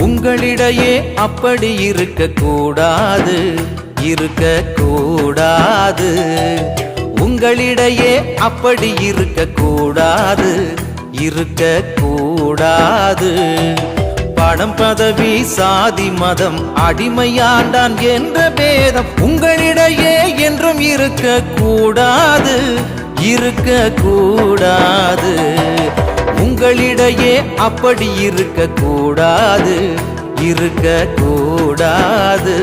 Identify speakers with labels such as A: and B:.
A: உங்களிடையே அப்படி இருக்க கூடாது, இருக்க கூடாது. உங்களிடையே அப்படி இருக்க கூடாது, இருக்க கூடாது. பணம் பதவி சாதி மதம் அடிமையாண்டான் என்ற பேதம் உங்களிடையே என்றும் இருக்க கூடாது, இருக்க கூடாது. உங்களிடையே அப்படி இருக்க கூடாது, இருக்க கூடாது.